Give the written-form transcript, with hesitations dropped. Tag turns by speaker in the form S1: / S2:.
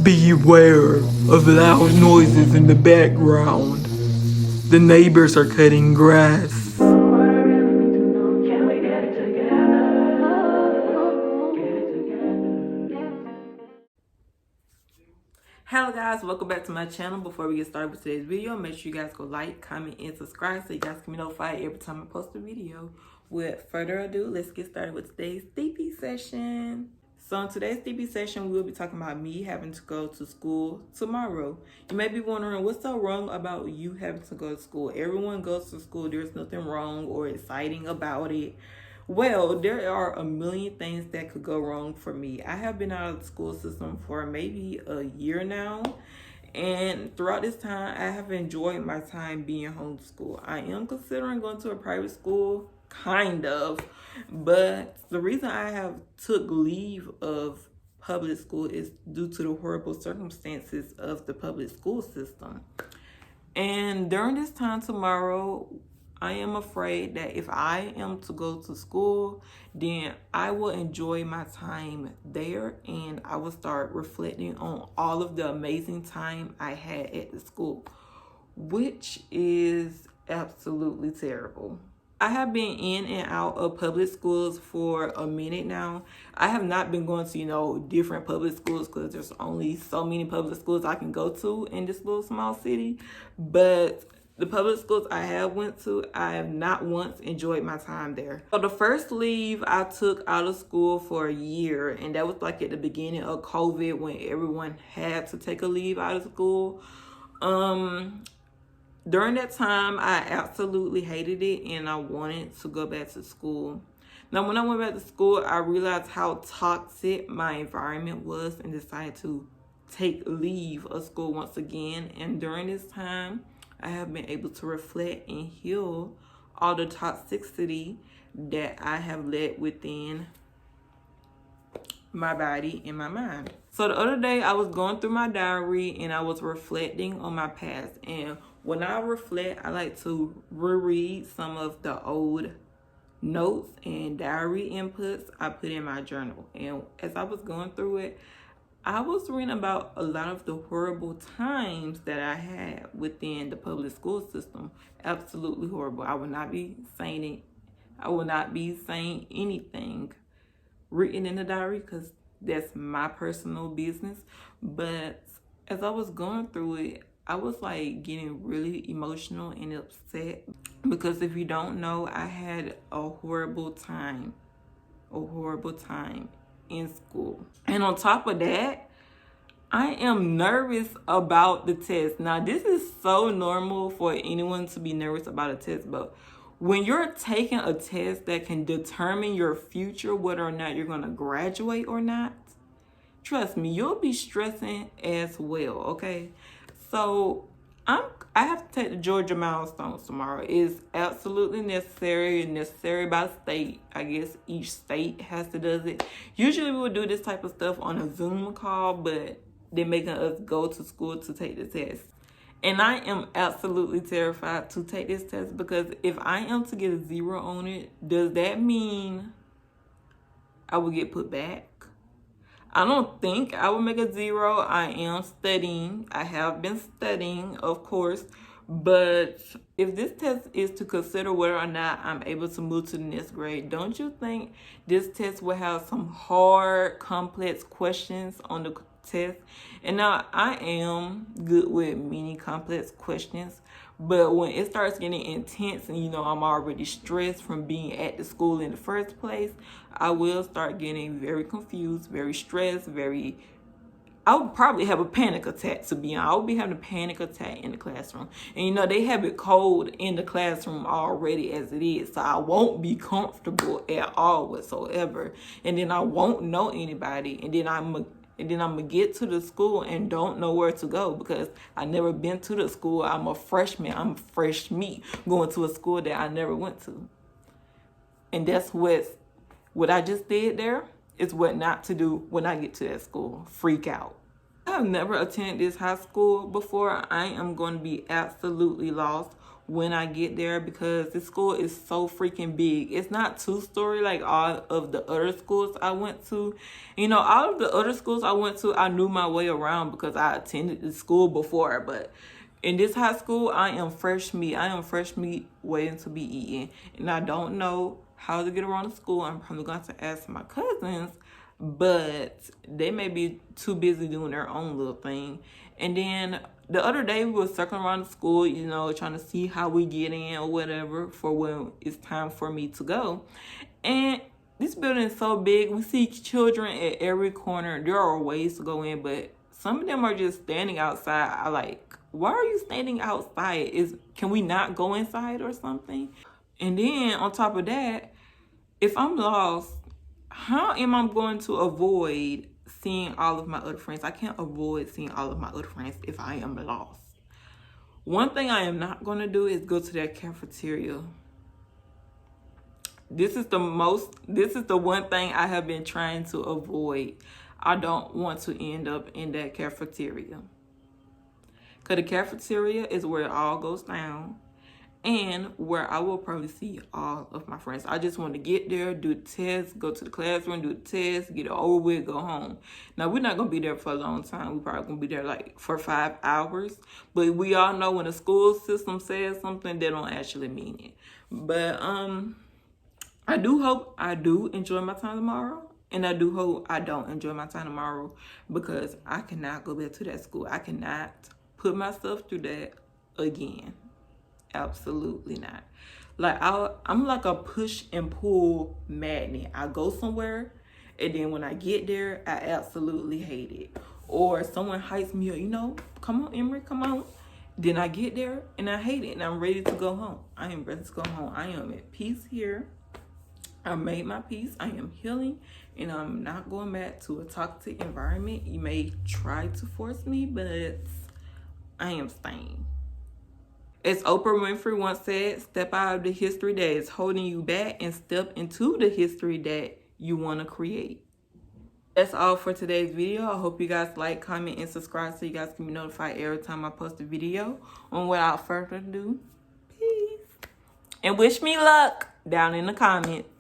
S1: Beware of loud noises in the background. The neighbors are cutting grass. Hello guys, welcome back to my channel. Before we get started with today's video, make sure you guys go like, comment, and subscribe so you guys can be notified every time I post a video. With further ado, let's get started with today's DP session. So in today's DP session, we'll be talking about me having to go to school tomorrow. You may be wondering, what's so wrong about you having to go to school? Everyone goes to school. There's nothing wrong or exciting about it. Well, there are a million things that could go wrong for me. I have been out of the school system for maybe a year now. And throughout this time, I have enjoyed my time being homeschooled. I am considering going to a private school, kind of. But the reason I have took leave of public school is due to the horrible circumstances of the public school system. And during this time tomorrow, I am afraid that if I am to go to school, then I will enjoy my time there and I will start reflecting on all of the amazing time I had at the school, which is absolutely terrible. I have been in and out of public schools for a minute now. I have not been going to, different public schools because there's only so many public schools I can go to in this little small city. But the public schools I have went to, I have not once enjoyed my time there. So the first leave I took out of school for a year, and that was like at the beginning of COVID when everyone had to take a leave out of school. During that time, I absolutely hated it and I wanted to go back to school. Now, when I went back to school, I realized how toxic my environment was and decided to take leave of school once again. And during this time, I have been able to reflect and heal all the toxicity that I have let within my body and my mind. So the other day I was going through my diary and I was reflecting on my past. And when I reflect, I like to reread some of the old notes and diary inputs I put in my journal. And as I was going through it, I was reading about a lot of the horrible times that I had within the public school system. Absolutely horrible. I will not be saying it. I will not be saying anything written in the diary because that's my personal business. But as I was going through it, I was like getting really emotional and upset because if you don't know, I had a horrible time in school. And on top of that, I am nervous about the test. Now, this is so normal for anyone to be nervous about a test, but when you're taking a test that can determine your future, whether or not you're going to graduate or not, trust me, you'll be stressing as well, okay? So I have to take the Georgia milestones tomorrow. It's absolutely necessary by state. I guess each state has to do it. Usually we would do this type of stuff on a Zoom call, but they're making us go to school to take the test. And I am absolutely terrified to take this test because if I am to get a 0 on it, does that mean I will get put back? I don't think I will make a 0. I am studying. I have been studying, of course. But if this test is to consider whether or not I'm able to move to the next grade, don't you think this test will have some hard, complex questions on the test? And now I am good with many complex questions, but when it starts getting intense and I'm already stressed from being at the school in the first place, I will start getting very confused, very stressed, I would probably have a panic attack, to be honest. I would be having a panic attack in the classroom. And they have it cold in the classroom already as it is. So I won't be comfortable at all whatsoever. And then I won't know anybody. And then I'm going to get to the school and don't know where to go because I never been to the school. I'm a freshman. I'm fresh meat going to a school that I never went to. And that's what I just did there is what not to do when I get to that school. Freak out. I have never attended this high school before. I am going to be absolutely lost. when I get there, because this school is so freaking big. It's not 2-story like all of the other schools I went to. You know, all of the other schools I went to, I knew my way around because I attended the school before. But in this high school, I am fresh meat. I am fresh meat waiting to be eaten. And I don't know how to get around the school. I'm probably going to ask my cousins, but they may be too busy doing their own little thing. And then the other day we were circling around the school, you know, trying to see how we get in or whatever for when it's time for me to go. And this building is so big. We see children at every corner. There are ways to go in, but some of them are just standing outside. I like, why are you standing outside? Can we not go inside or something? And then on top of that, if I'm lost, how am I going to avoid seeing all of my other friends? I can't avoid seeing all of my other friends if I am lost. One thing I am not going to do is go to that cafeteria. This is the one thing I have been trying to avoid. I don't want to end up in that cafeteria. Because the cafeteria is where it all goes down. And where I will probably see all of my friends. I just want to get there, do the test, go to the classroom, do the test, get it over with, go home. Now, we're not going to be there for a long time. We're probably going to be there like for 5 hours. But we all know when the school system says something, they don't actually mean it. But I do hope I do enjoy my time tomorrow. And I do hope I don't enjoy my time tomorrow, because I cannot go back to that school. I cannot put myself through that again. Absolutely not. Like, I'm like a push and pull magnet. I go somewhere, and then when I get there, I absolutely hate it. Or someone hypes me up, you know, come on, Emery, come on. Then I get there, and I hate it, and I'm ready to go home. I am ready to go home. I am at peace here. I made my peace. I am healing, and I'm not going back to a toxic environment. You may try to force me, but I am staying. As Oprah Winfrey once said, step out of the history that is holding you back and step into the history that you want to create. That's all for today's video. I hope you guys like, comment, and subscribe so you guys can be notified every time I post a video. And without further ado, peace. And wish me luck down in the comments.